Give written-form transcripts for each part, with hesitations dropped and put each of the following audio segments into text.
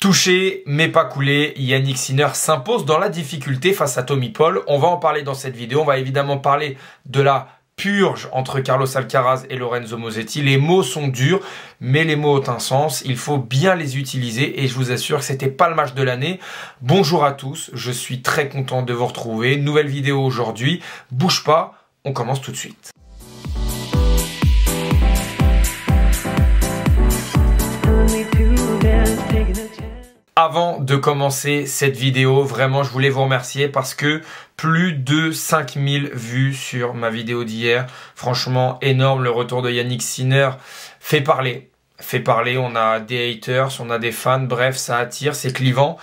Touché mais pas coulé, Jannik Sinner s'impose dans la difficulté face à Tommy Paul. On va en parler dans cette vidéo. On va évidemment parler de la purge entre Carlos Alcaraz et Lorenzo Musetti. Les mots sont durs, mais les mots ont un sens. Il faut bien les utiliser et je vous assure que c'était pas le match de l'année. Bonjour à tous, je suis très content de vous retrouver. Nouvelle vidéo aujourd'hui. Bouge pas, on commence tout de suite. Avant de commencer cette vidéo, vraiment je voulais vous remercier parce que plus de 5000 vues sur ma vidéo d'hier. Franchement énorme, le retour de Jannik Sinner fait parler. On a des haters, on a des fans, bref ça attire, c'est clivant.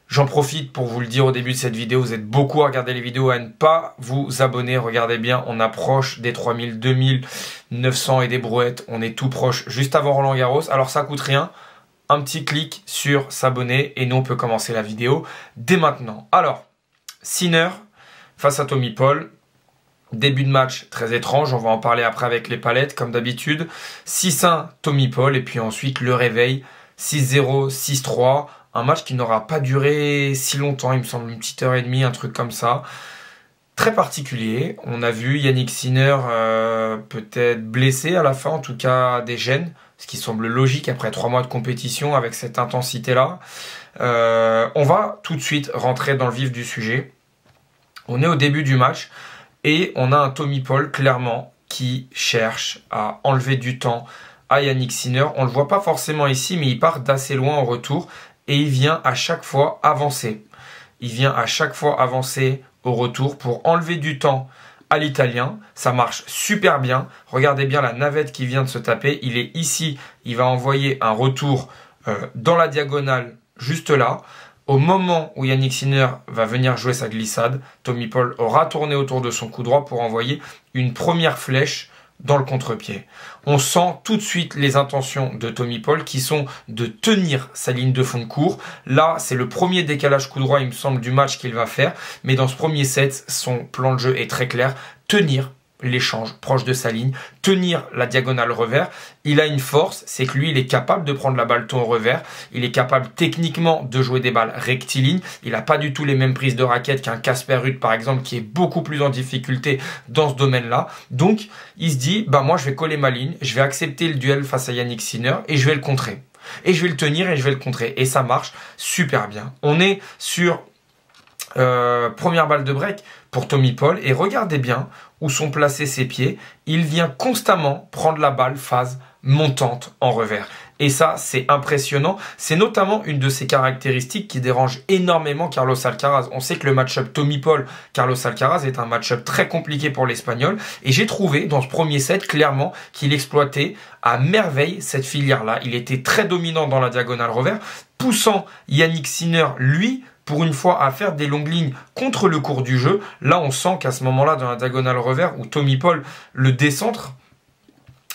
J'en profite pour vous le dire au début de cette vidéo, vous êtes beaucoup à regarder les vidéos, à ne pas vous abonner. Regardez bien, on approche des 3000, 2900 et des brouettes. On est tout proche, juste avant Roland Garros. Alors ça coûte rien. Un petit clic sur s'abonner et nous on peut commencer la vidéo dès maintenant. Alors, Sinner face à Tommy Paul. Début de match très étrange, on va en parler après avec les palettes comme d'habitude. 6-1 Tommy Paul et puis ensuite le réveil 6-0, 6-3. Un match qui n'aura pas duré si longtemps, il me semble une petite heure et demie, un truc comme ça. Très particulier. On a vu Jannik Sinner peut-être blessé à la fin, en tout cas des gènes. Ce qui semble logique après 3 mois de compétition avec cette intensité-là. On va tout de suite rentrer dans le vif du sujet. On est au début du match et on a un Tommy Paul clairement qui cherche à enlever du temps à Jannik Sinner. On ne le voit pas forcément ici, mais il part d'assez loin en retour et il vient à chaque fois avancer. Il vient à chaque fois avancer au retour pour enlever du temps à l'italien, ça marche super bien. Regardez bien la navette qui vient de se taper. Il est ici, il va envoyer un retour dans la diagonale, juste là. Au moment où Jannik Sinner va venir jouer sa glissade, Tommy Paul aura tourné autour de son coup droit pour envoyer une première flèche dans le contre-pied. On sent tout de suite les intentions de Tommy Paul qui sont de tenir sa ligne de fond de court. Là, c'est le premier décalage coup droit, il me semble, du match qu'il va faire. Mais dans ce premier set, son plan de jeu est très clair. Tenir l'échange proche de sa ligne, tenir la diagonale revers. Il a une force, c'est que lui, il est capable de prendre la balle ton au revers. Il est capable techniquement de jouer des balles rectilignes. Il n'a pas du tout les mêmes prises de raquette qu'un Casper Ruud, par exemple, qui est beaucoup plus en difficulté dans ce domaine-là. Donc, il se dit, bah moi, je vais coller ma ligne, je vais accepter le duel face à Jannik Sinner et je vais le contrer. Et je vais le tenir et je vais le contrer. Et ça marche super bien. On est sur première balle de break pour Tommy Paul et regardez bien où sont placés ses pieds. Il vient constamment prendre la balle phase montante en revers. Et ça, c'est impressionnant. C'est notamment une de ses caractéristiques qui dérange énormément Carlos Alcaraz. On sait que le match-up Tommy Paul-Carlos Alcaraz est un match-up très compliqué pour l'Espagnol. Et j'ai trouvé dans ce premier set clairement qu'il exploitait à merveille cette filière-là. Il était très dominant dans la diagonale revers, poussant Jannik Sinner, lui, pour une fois, à faire des longues lignes contre le cours du jeu. Là, on sent qu'à ce moment-là, dans la diagonale revers, où Tommy Paul le décentre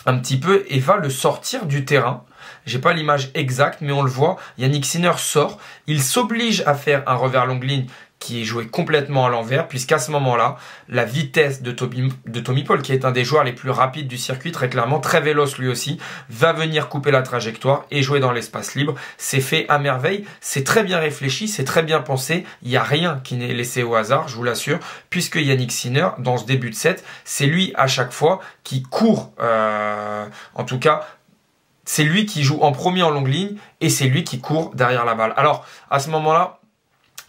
un petit peu et va le sortir du terrain. J'ai pas l'image exacte, mais on le voit. Jannik Sinner sort. Il s'oblige à faire un revers longue ligne qui est joué complètement à l'envers, puisqu'à ce moment-là, la vitesse de Tommy Paul, qui est un des joueurs les plus rapides du circuit, très clairement, très véloce lui aussi, va venir couper la trajectoire et jouer dans l'espace libre. C'est fait à merveille, c'est très bien réfléchi, c'est très bien pensé, il n'y a rien qui n'est laissé au hasard, je vous l'assure, puisque Jannik Sinner, dans ce début de set, c'est lui à chaque fois qui court, en tout cas, c'est lui qui joue en premier en longue ligne et c'est lui qui court derrière la balle. Alors, à ce moment-là,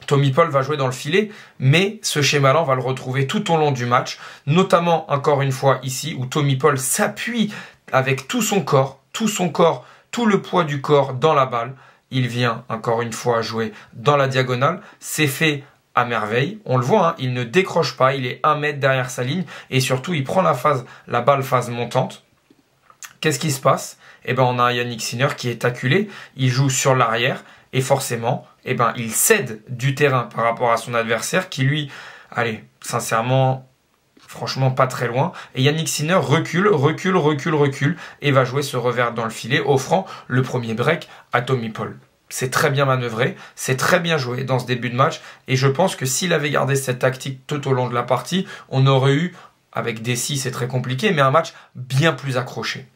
Tommy Paul va jouer dans le filet, mais ce schéma-là, on va le retrouver tout au long du match, notamment, encore une fois, ici, où Tommy Paul s'appuie avec tout son corps, tout le poids du corps dans la balle. Il vient, encore une fois, jouer dans la diagonale. C'est fait à merveille. On le voit, hein, il ne décroche pas, il est 1 mètre derrière sa ligne, et surtout, il prend la balle phase montante. Qu'est-ce qui se passe? Eh ben, on a un Jannik Sinner qui est acculé, il joue sur l'arrière, et forcément, eh ben, il cède du terrain par rapport à son adversaire qui lui, allez, sincèrement, franchement pas très loin. Et Jannik Sinner recule et va jouer ce revers dans le filet, offrant le premier break à Tommy Paul. C'est très bien manœuvré, c'est très bien joué dans ce début de match. Et je pense que s'il avait gardé cette tactique tout au long de la partie, on aurait eu, avec des 6 c'est très compliqué, mais un match bien plus accroché.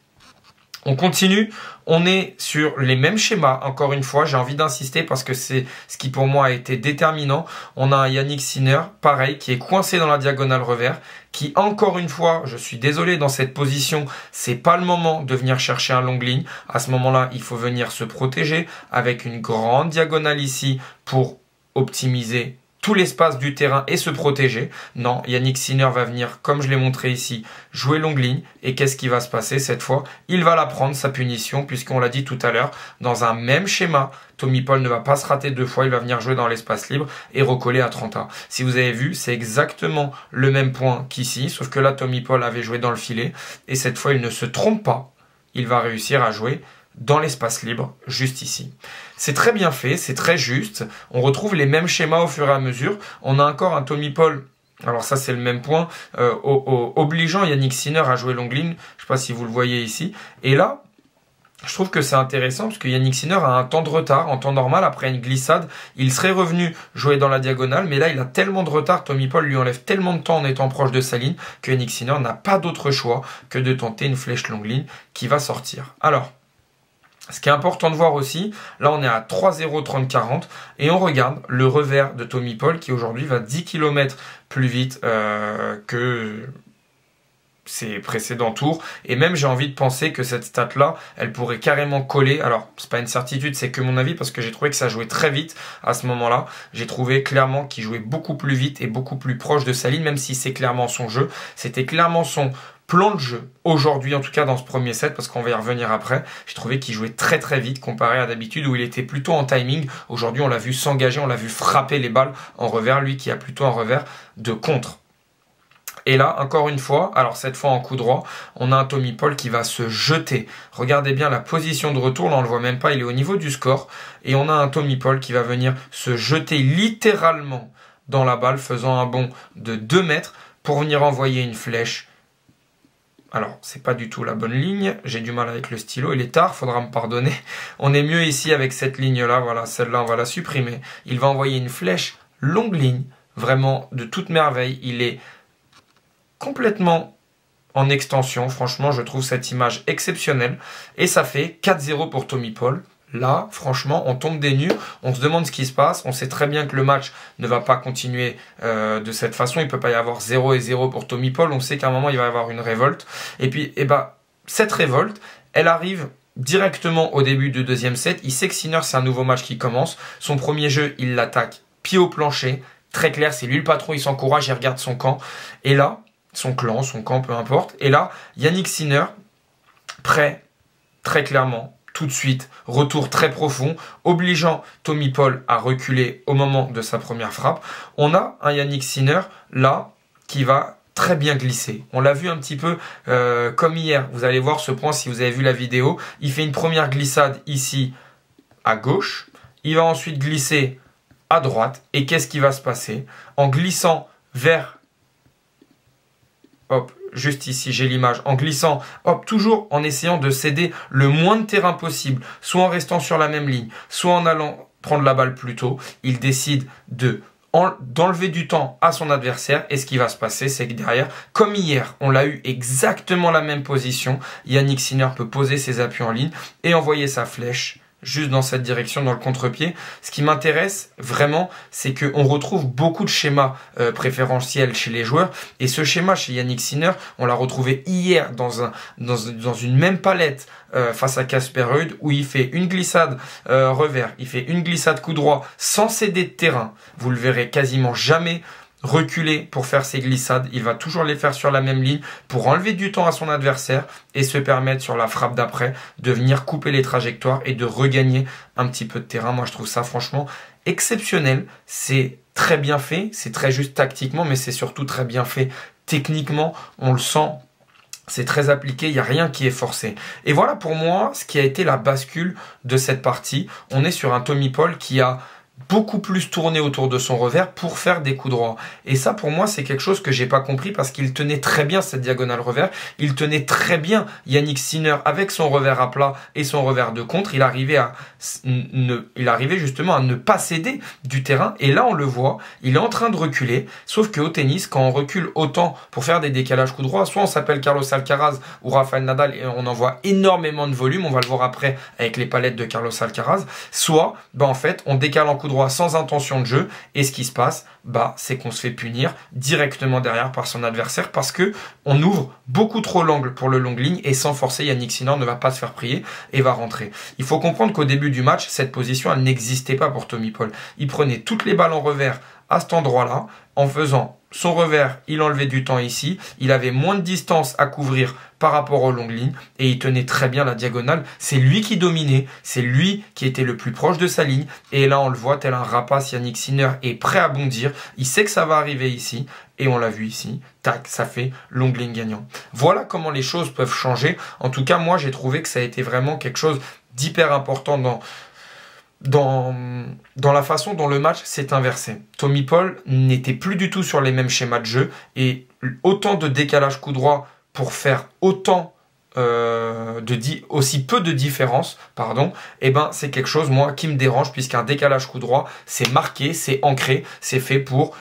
On continue, on est sur les mêmes schémas. Encore une fois, j'ai envie d'insister parce que c'est ce qui pour moi a été déterminant. On a un Jannik Sinner, pareil, qui est coincé dans la diagonale revers, qui encore une fois, je suis désolé, dans cette position, c'est pas le moment de venir chercher un long ligne. À ce moment-là, il faut venir se protéger avec une grande diagonale ici pour optimiser tout l'espace du terrain et se protéger. Non, Jannik Sinner va venir, comme je l'ai montré ici, jouer longue ligne. Et qu'est-ce qui va se passer cette fois? Il va la prendre, sa punition, puisqu'on l'a dit tout à l'heure, dans un même schéma, Tommy Paul ne va pas se rater deux fois, il va venir jouer dans l'espace libre et recoller à 30A. Si vous avez vu, c'est exactement le même point qu'ici, sauf que là, Tommy Paul avait joué dans le filet. Et cette fois, il ne se trompe pas. Il va réussir à jouer dans l'espace libre, juste ici. C'est très bien fait, c'est très juste. On retrouve les mêmes schémas au fur et à mesure. On a encore un Tommy Paul, alors ça c'est le même point, obligeant Jannik Sinner à jouer longue ligne. Je ne sais pas si vous le voyez ici. Et là, je trouve que c'est intéressant parce que Jannik Sinner a un temps de retard. En temps normal, après une glissade, il serait revenu jouer dans la diagonale. Mais là, il a tellement de retard, Tommy Paul lui enlève tellement de temps en étant proche de sa ligne que Jannik Sinner n'a pas d'autre choix que de tenter une flèche longue ligne qui va sortir. Alors, ce qui est important de voir aussi, là on est à 3-0, 30-40 et on regarde le revers de Tommy Paul qui aujourd'hui va 10 km plus vite que ses précédents tours. Et même j'ai envie de penser que cette stat là, elle pourrait carrément coller. Alors c'est pas une certitude, c'est que mon avis parce que j'ai trouvé que ça jouait très vite à ce moment-là. J'ai trouvé clairement qu'il jouait beaucoup plus vite et beaucoup plus proche de sa ligne, même si c'est clairement son jeu. C'était clairement son plan de jeu, aujourd'hui en tout cas dans ce premier set, parce qu'on va y revenir après, j'ai trouvé qu'il jouait très très vite comparé à d'habitude où il était plutôt en timing. Aujourd'hui on l'a vu s'engager, on l'a vu frapper les balles en revers, lui qui a plutôt un revers de contre. Et là, encore une fois, alors cette fois en coup droit, on a un Tommy Paul qui va se jeter. Regardez bien la position de retour, là on ne le voit même pas, il est au niveau du score. Et on a un Tommy Paul qui va venir se jeter littéralement dans la balle, faisant un bond de 2 mètres pour venir envoyer une flèche. Alors, c'est pas du tout la bonne ligne. J'ai du mal avec le stylo. Il est tard, faudra me pardonner. On est mieux ici avec cette ligne-là. Voilà, celle-là, on va la supprimer. Il va envoyer une flèche longue ligne. Vraiment, de toute merveille. Il est complètement en extension. Franchement, je trouve cette image exceptionnelle. Et ça fait 4-0 pour Tommy Paul. Là, franchement, on tombe des nues, on se demande ce qui se passe. On sait très bien que le match ne va pas continuer de cette façon. Il ne peut pas y avoir 0-0 pour Tommy Paul. On sait qu'à un moment, il va y avoir une révolte. Et puis, cette révolte, elle arrive directement au début du deuxième set. Il sait que Sinner, c'est un nouveau match qui commence. Son premier jeu, il l'attaque pied au plancher. Très clair, c'est lui le patron, il s'encourage, il regarde son camp. Et là, son clan, son camp, peu importe. Et là, Jannik Sinner, prêt, très clairement, tout de suite, retour très profond, obligeant Tommy Paul à reculer au moment de sa première frappe. On a un Jannik Sinner, là, qui va très bien glisser. On l'a vu un petit peu comme hier. Vous allez voir ce point si vous avez vu la vidéo. Il fait une première glissade ici, à gauche. Il va ensuite glisser à droite. Et qu'est-ce qui va se passer? En glissant vers... Hop, juste ici, j'ai l'image. En glissant, hop, toujours en essayant de céder le moins de terrain possible, soit en restant sur la même ligne, soit en allant prendre la balle plus tôt, il décide d'enlever du temps à son adversaire. Et ce qui va se passer, c'est que derrière, comme hier, on l'a eu exactement la même position, Jannik Sinner peut poser ses appuis en ligne et envoyer sa flèche juste dans cette direction, dans le contre-pied. Ce qui m'intéresse vraiment, c'est qu'on retrouve beaucoup de schémas préférentiels chez les joueurs. Et ce schéma chez Jannik Sinner, on l'a retrouvé hier dans une même palette face à Casper Ruud, où il fait une glissade revers, il fait une glissade coup droit sans céder de terrain. Vous le verrez quasiment jamais reculer pour faire ses glissades. Il va toujours les faire sur la même ligne pour enlever du temps à son adversaire et se permettre sur la frappe d'après de venir couper les trajectoires et de regagner un petit peu de terrain. Moi, je trouve ça franchement exceptionnel. C'est très bien fait, c'est très juste tactiquement, mais c'est surtout très bien fait techniquement. On le sent. C'est très appliqué, il n'y a rien qui est forcé. Et voilà pour moi ce qui a été la bascule de cette partie. On est sur un Tommy Paul qui a beaucoup plus tourné autour de son revers pour faire des coups droits. Et ça, pour moi, c'est quelque chose que j'ai pas compris parce qu'il tenait très bien cette diagonale revers. Il tenait très bien Yannick Sinner avec son revers à plat et son revers de contre. Il arrivait justement à ne pas céder du terrain. Et là, on le voit, il est en train de reculer. Sauf qu'au tennis, quand on recule autant pour faire des décalages coups droits, soit on s'appelle Carlos Alcaraz ou Rafael Nadal et on envoie énormément de volume. On va le voir après avec les palettes de Carlos Alcaraz. Soit, en fait, on décale en coup droit sans intention de jeu, et ce qui se passe, c'est qu'on se fait punir directement derrière par son adversaire parce que on ouvre beaucoup trop l'angle pour le long ligne et sans forcer, Yannick Sinner ne va pas se faire prier et va rentrer. Il faut comprendre qu'au début du match, cette position, elle n'existait pas pour Tommy Paul. Il prenait toutes les balles en revers à cet endroit-là, en faisant son revers, il enlevait du temps ici, il avait moins de distance à couvrir par rapport aux longues lignes et il tenait très bien la diagonale. C'est lui qui dominait, c'est lui qui était le plus proche de sa ligne et là on le voit tel un rapace, Yannick Sinner est prêt à bondir, il sait que ça va arriver ici et on l'a vu ici, tac, ça fait longue ligne gagnant. Voilà comment les choses peuvent changer. En tout cas, moi j'ai trouvé que ça a été vraiment quelque chose d'hyper important dans la façon dont le match s'est inversé. Tommy Paul n'était plus du tout sur les mêmes schémas de jeu et autant de décalage coup droit pour faire aussi peu de différence, c'est quelque chose, moi, qui me dérange puisqu'un décalage coup droit, c'est marqué, c'est ancré, c'est fait pour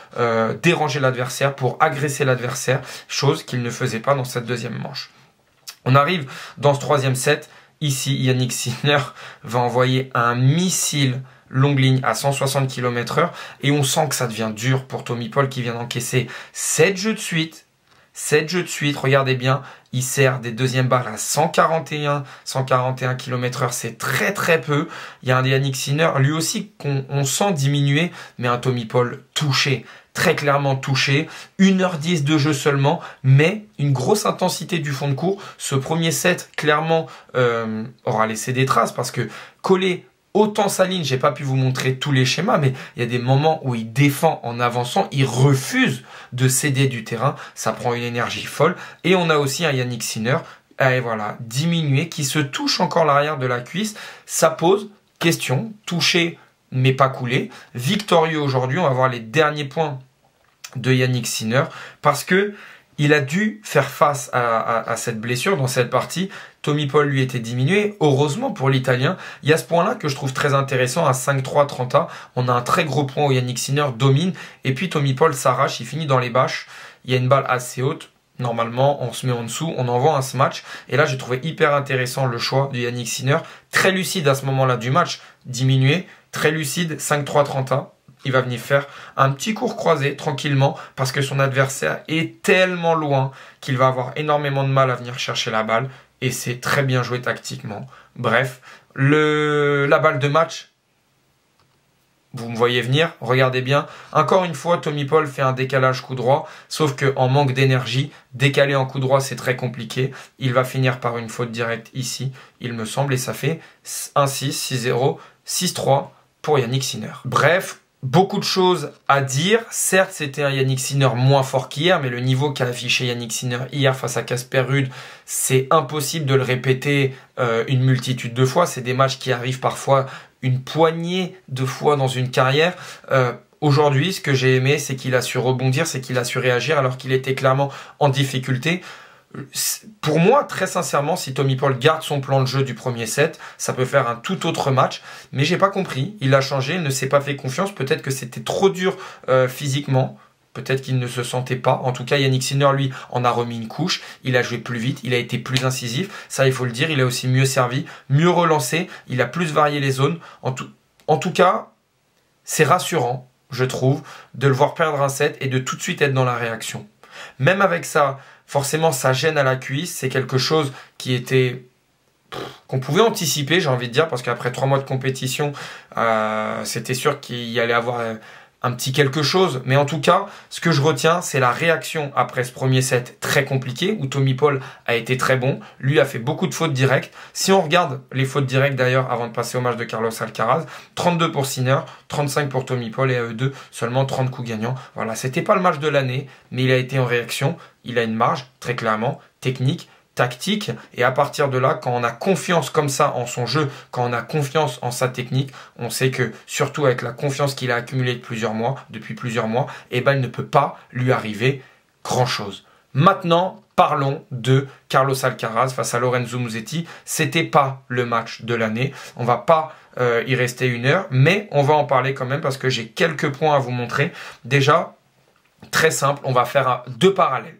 déranger l'adversaire, pour agresser l'adversaire, chose qu'il ne faisait pas dans cette deuxième manche. On arrive dans ce troisième set. Ici, Yannick Sinner va envoyer un missile longue ligne à 160 km/h et on sent que ça devient dur pour Tommy Paul qui vient d'encaisser 7 jeux de suite. 7 jeux de suite, regardez bien, il sert des deuxièmes balles à 141 km/h, c'est très très peu. Il y a un Yannick Sinner, lui aussi qu'on sent diminuer, mais un Tommy Paul touché. Très clairement touché, 1h10 de jeu seulement, mais une grosse intensité du fond de cours. Ce premier set, clairement, aura laissé des traces parce que coller autant sa ligne, j'ai pas pu vous montrer tous les schémas, mais il y a des moments où il défend en avançant, il refuse de céder du terrain, ça prend une énergie folle. Et on a aussi un Yannick Sinner, diminué, qui se touche encore l'arrière de la cuisse. Ça pose question, touché mais pas coulé. Victorieux aujourd'hui, on va voir les derniers points de Yannick Sinner parce que il a dû faire face à cette blessure dans cette partie. Tommy Paul lui était diminué. Heureusement pour l'Italien, il y a ce point-là que je trouve très intéressant à 5-3 30A. On a un très gros point où Yannick Sinner domine et puis Tommy Paul s'arrache, il finit dans les bâches. Il y a une balle assez haute. Normalement, on se met en dessous, on envoie un smash. Et là, j'ai trouvé hyper intéressant le choix de Yannick Sinner. Très lucide à ce moment-là du match, diminué. Très lucide, 5-3 30A. Il va venir faire un petit court croisé tranquillement parce que son adversaire est tellement loin qu'il va avoir énormément de mal à venir chercher la balle. Et c'est très bien joué tactiquement. Bref, la balle de match, vous me voyez venir, regardez bien. Encore une fois, Tommy Paul fait un décalage coup droit, sauf qu'en manque d'énergie, décaler en coup droit, c'est très compliqué. Il va finir par une faute directe ici, il me semble, et ça fait 1-6, 6-0, 6-3 pour Yannick Sinner. Bref, beaucoup de choses à dire. Certes, c'était un Yannick Sinner moins fort qu'hier, mais le niveau qu'a affiché Yannick Sinner hier face à Casper Ruud, c'est impossible de le répéter une multitude de fois. C'est des matchs qui arrivent parfois une poignée de fois dans une carrière. Aujourd'hui, ce que j'ai aimé, c'est qu'il a su rebondir, c'est qu'il a su réagir alors qu'il était clairement en difficulté. Pour moi, très sincèrement, si Tommy Paul garde son plan de jeu du premier set, ça peut faire un tout autre match. Mais j'ai pas compris. Il a changé, il ne s'est pas fait confiance. Peut-être que c'était trop dur physiquement. Peut-être qu'il ne se sentait pas. En tout cas, Yannick Sinner, lui, en a remis une couche. Il a joué plus vite, il a été plus incisif. Ça, il faut le dire. Il a aussi mieux servi, mieux relancé. Il a plus varié les zones. En tout cas, c'est rassurant, je trouve, de le voir perdre un set et de tout de suite être dans la réaction. Même avec ça, forcément, ça gêne à la cuisse. C'est quelque chose qui était qu'on pouvait anticiper, j'ai envie de dire, parce qu'après 3 mois de compétition, c'était sûr qu'il y allait avoir un petit quelque chose. Mais en tout cas, ce que je retiens, c'est la réaction après ce premier set très compliqué, où Tommy Paul a été très bon. Lui a fait beaucoup de fautes directes. Si on regarde les fautes directes d'ailleurs, avant de passer au match de Carlos Alcaraz, 32 pour Sinner, 35 pour Tommy Paul et à eux deux, seulement 30 coups gagnants. Voilà, c'était pas le match de l'année, mais il a été en réaction. Il a une marge, très clairement, technique, tactique, et à partir de là, quand on a confiance comme ça en son jeu, quand on a confiance en sa technique, on sait que surtout avec la confiance qu'il a accumulée depuis plusieurs mois, eh ben, il ne peut pas lui arriver grand chose. Maintenant, parlons de Carlos Alcaraz face à Lorenzo Musetti. C'était pas le match de l'année. On va pas y rester 1 heure, mais on va en parler quand même parce que j'ai quelques points à vous montrer. Déjà, très simple, on va faire 2 parallèles.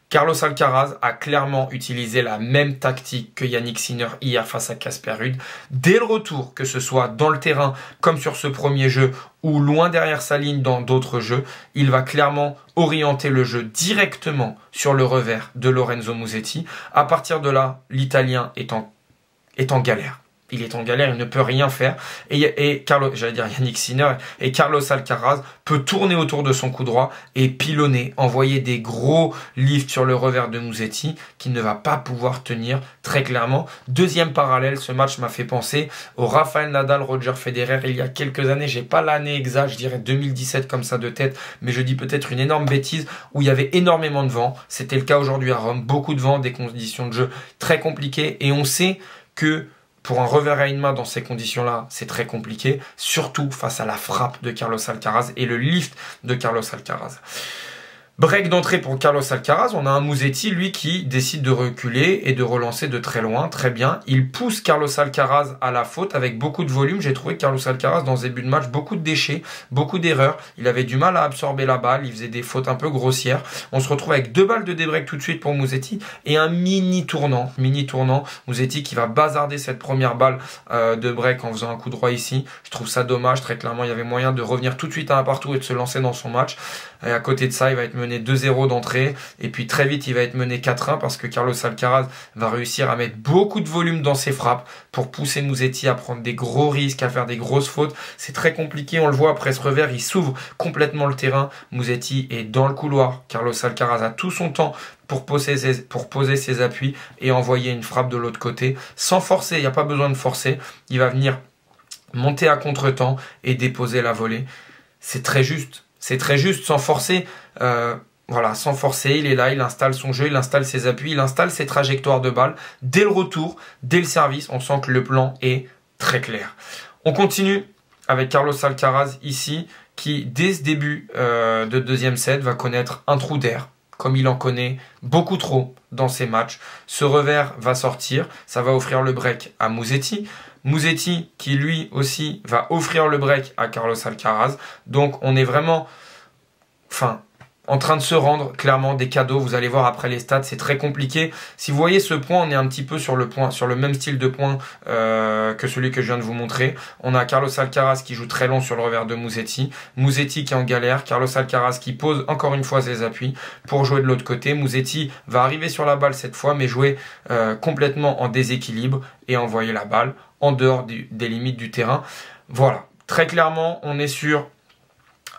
Carlos Alcaraz a clairement utilisé la même tactique que Jannik Sinner hier face à Casper Ruud. Dès le retour, que ce soit dans le terrain comme sur ce premier jeu ou loin derrière sa ligne dans d'autres jeux, il va clairement orienter le jeu directement sur le revers de Lorenzo Musetti. À partir de là, l'Italien est en galère. Il est en galère, il ne peut rien faire. Et Jannik Sinner et Carlos Alcaraz peut tourner autour de son coup droit et pilonner, envoyer des gros lifts sur le revers de Musetti qui ne va pas pouvoir tenir très clairement. Deuxième parallèle, ce match m'a fait penser au Rafael Nadal, Roger Federer il y a quelques années. J'ai pas l'année exacte, je dirais 2017 comme ça de tête, mais je dis peut-être une énorme bêtise où il y avait énormément de vent. C'était le cas aujourd'hui à Rome, beaucoup de vent, des conditions de jeu très compliquées et on sait que pour un revers à une main dans ces conditions-là, c'est très compliqué, surtout face à la frappe de Carlos Alcaraz et le lift de Carlos Alcaraz. Break d'entrée pour Carlos Alcaraz, on a un Musetti, lui, qui décide de reculer et de relancer de très loin, très bien. Il pousse Carlos Alcaraz à la faute avec beaucoup de volume. J'ai trouvé que Carlos Alcaraz, dans ce début de match, beaucoup de déchets, beaucoup d'erreurs. Il avait du mal à absorber la balle, il faisait des fautes un peu grossières. On se retrouve avec 2 balles de débreak tout de suite pour Musetti et un mini tournant. Musetti qui va bazarder cette première balle de break en faisant un coup droit ici. Je trouve ça dommage, très clairement, il y avait moyen de revenir tout de suite à un partout et de se lancer dans son match. Et à côté de ça, il va être mené 2-0 d'entrée et puis très vite il va être mené 4-1 parce que Carlos Alcaraz va réussir à mettre beaucoup de volume dans ses frappes pour pousser Musetti à prendre des gros risques, à faire des grosses fautes. C'est très compliqué, on le voit après ce revers, il s'ouvre complètement le terrain. Musetti est dans le couloir, Carlos Alcaraz a tout son temps pour poser ses appuis et envoyer une frappe de l'autre côté sans forcer, il n'y a pas besoin de forcer, il va venir monter à contre-temps et déposer la volée. C'est très juste sans forcer. Voilà, sans forcer, il est là, il installe son jeu, il installe ses appuis, il installe ses trajectoires de balle. Dès le retour, dès le service, on sent que le plan est très clair. On continue avec Carlos Alcaraz ici, qui dès ce début de deuxième set va connaître un trou d'air, comme il en connaît beaucoup trop dans ses matchs. Ce revers va sortir, ça va offrir le break à Musetti. Musetti qui lui aussi va offrir le break à Carlos Alcaraz. Donc on est vraiment en train de se rendre clairement des cadeaux. Vous allez voir après les stats, c'est très compliqué. Si vous voyez ce point, on est un petit peu sur le même style de point que celui que je viens de vous montrer. On a Carlos Alcaraz qui joue très long sur le revers de Musetti. Musetti qui est en galère. Carlos Alcaraz qui pose encore une fois ses appuis pour jouer de l'autre côté. Musetti va arriver sur la balle cette fois, mais jouer complètement en déséquilibre et envoyer la balle en dehors des limites du terrain. Voilà, très clairement, on est sur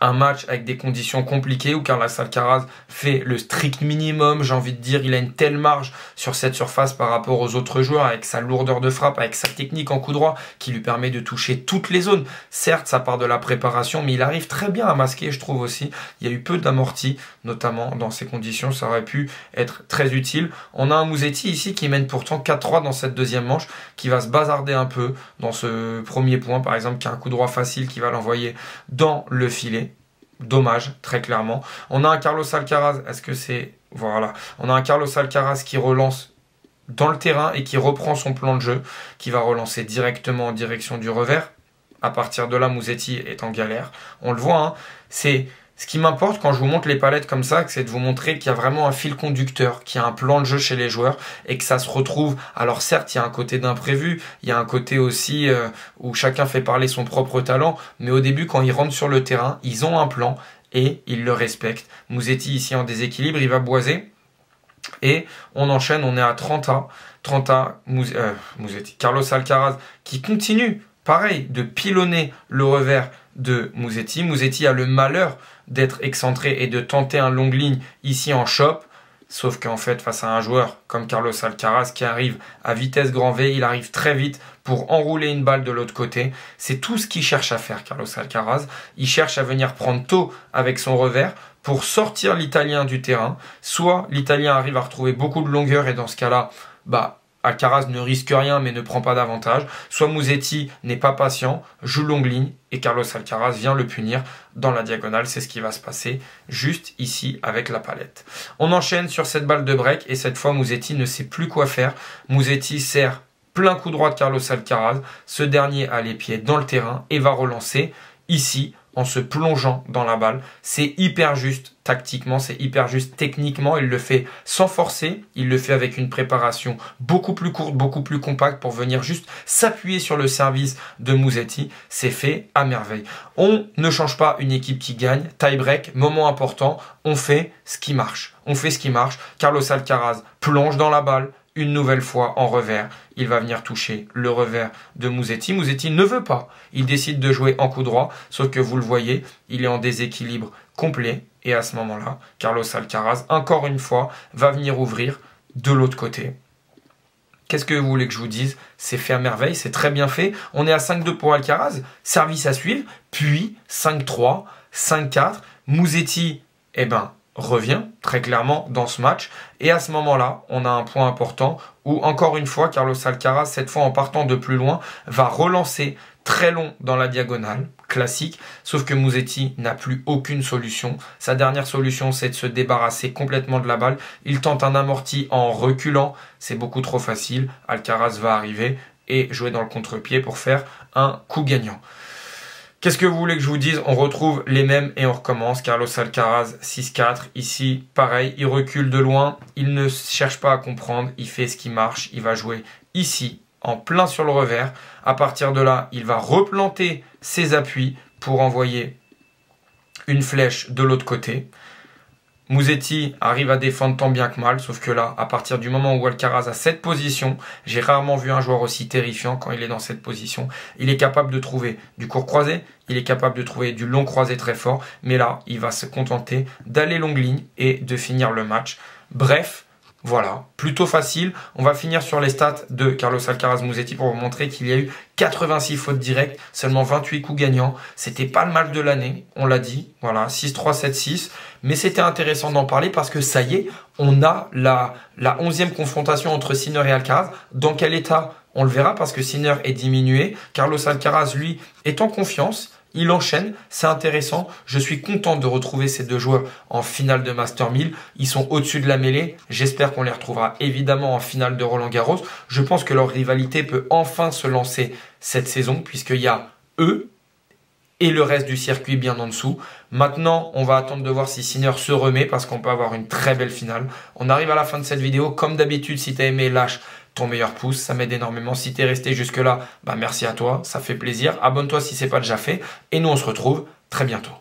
un match avec des conditions compliquées où Carlos Alcaraz fait le strict minimum, j'ai envie de dire, il a une telle marge sur cette surface par rapport aux autres joueurs avec sa lourdeur de frappe, avec sa technique en coup droit qui lui permet de toucher toutes les zones. Certes, ça part de la préparation, mais il arrive très bien à masquer, je trouve aussi. Il y a eu peu d'amortis, notamment dans ces conditions, ça aurait pu être très utile. On a un Musetti ici qui mène pourtant 4-3 dans cette deuxième manche, qui va se bazarder un peu dans ce premier point, par exemple, qui a un coup droit facile qui va l'envoyer dans le filet. Dommage, très clairement. On a un Carlos Alcaraz, voilà. On a un Carlos Alcaraz qui relance dans le terrain et qui reprend son plan de jeu, qui va relancer directement en direction du revers. À partir de là, Musetti est en galère. On le voit, hein, c'est ce qui m'importe quand je vous montre les palettes comme ça, c'est de vous montrer qu'il y a vraiment un fil conducteur, qu'il y a un plan de jeu chez les joueurs et que ça se retrouve. Alors certes, il y a un côté d'imprévu, il y a un côté aussi où chacun fait parler son propre talent, mais au début, quand ils rentrent sur le terrain, ils ont un plan et ils le respectent. Musetti ici en déséquilibre, il va boiser et on enchaîne, on est à 30A, Musetti. Carlos Alcaraz qui continue, pareil, de pilonner le revers de Musetti. Musetti a le malheur d'être excentré et de tenter un longue ligne ici en chope, sauf qu'en fait face à un joueur comme Carlos Alcaraz qui arrive à vitesse grand V, il arrive très vite pour enrouler une balle de l'autre côté. C'est tout ce qu'il cherche à faire, Carlos Alcaraz. Il cherche à venir prendre tôt avec son revers pour sortir l'Italien du terrain. Soit l'Italien arrive à retrouver beaucoup de longueur et dans ce cas-là, bah Alcaraz ne risque rien mais ne prend pas d'avantage. Soit Musetti n'est pas patient, joue longue ligne et Carlos Alcaraz vient le punir dans la diagonale. C'est ce qui va se passer juste ici avec la palette. On enchaîne sur cette balle de break et cette fois Musetti ne sait plus quoi faire. Musetti sert plein coup droit de Carlos Alcaraz. Ce dernier a les pieds dans le terrain et va relancer ici en se plongeant dans la balle. C'est hyper juste tactiquement, c'est hyper juste techniquement. Il le fait sans forcer, il le fait avec une préparation beaucoup plus courte, beaucoup plus compacte pour venir juste s'appuyer sur le service de Musetti. C'est fait à merveille. On ne change pas une équipe qui gagne. Tie break, moment important, on fait ce qui marche. On fait ce qui marche. Carlos Alcaraz plonge dans la balle. Une nouvelle fois en revers, il va venir toucher le revers de Musetti. Musetti ne veut pas, il décide de jouer en coup droit, sauf que vous le voyez, il est en déséquilibre complet. Et à ce moment-là, Carlos Alcaraz, encore une fois, va venir ouvrir de l'autre côté. Qu'est-ce que vous voulez que je vous dise? C'est fait à merveille, c'est très bien fait. On est à 5-2 pour Alcaraz, service à suivre, puis 5-3, 5-4. Musetti, revient très clairement dans ce match. Et à ce moment-là, on a un point important où, encore une fois, Carlos Alcaraz, cette fois en partant de plus loin, va relancer très long dans la diagonale, classique. Sauf que Musetti n'a plus aucune solution. Sa dernière solution, c'est de se débarrasser complètement de la balle. Il tente un amorti en reculant. C'est beaucoup trop facile. Alcaraz va arriver et jouer dans le contre-pied pour faire un coup gagnant. Qu'est-ce que vous voulez que je vous dise? On retrouve les mêmes et on recommence. Carlos Alcaraz, 6-4. Ici, pareil, il recule de loin. Il ne cherche pas à comprendre. Il fait ce qui marche. Il va jouer ici, en plein sur le revers. À partir de là, il va replanter ses appuis pour envoyer une flèche de l'autre côté. Musetti arrive à défendre tant bien que mal, sauf que là, à partir du moment où Alcaraz a cette position, j'ai rarement vu un joueur aussi terrifiant quand il est dans cette position. Il est capable de trouver du court croisé, il est capable de trouver du long croisé très fort, mais là, il va se contenter d'aller longue ligne et de finir le match. Bref, voilà, plutôt facile. On va finir sur les stats de Carlos Alcaraz Musetti pour vous montrer qu'il y a eu 86 fautes directes, seulement 28 coups gagnants. C'était pas le match de l'année, on l'a dit. Voilà, 6-3, 7-6. Mais c'était intéressant d'en parler parce que ça y est, on a la 11e confrontation entre Sinner et Alcaraz. Dans quel état? On le verra parce que Sinner est diminué. Carlos Alcaraz, lui, est en confiance. Il enchaîne, c'est intéressant. Je suis content de retrouver ces deux joueurs en finale de Master 1000. Ils sont au-dessus de la mêlée. J'espère qu'on les retrouvera évidemment en finale de Roland Garros. Je pense que leur rivalité peut enfin se lancer cette saison puisqu'il y a eux et le reste du circuit bien en dessous. Maintenant, on va attendre de voir si Sinner se remet parce qu'on peut avoir une très belle finale. On arrive à la fin de cette vidéo. Comme d'habitude, si tu as aimé, lâche ton meilleur pouce, ça m'aide énormément. Si tu es resté jusque là, merci à toi, ça fait plaisir. Abonne-toi si ce n'est pas déjà fait et nous on se retrouve très bientôt.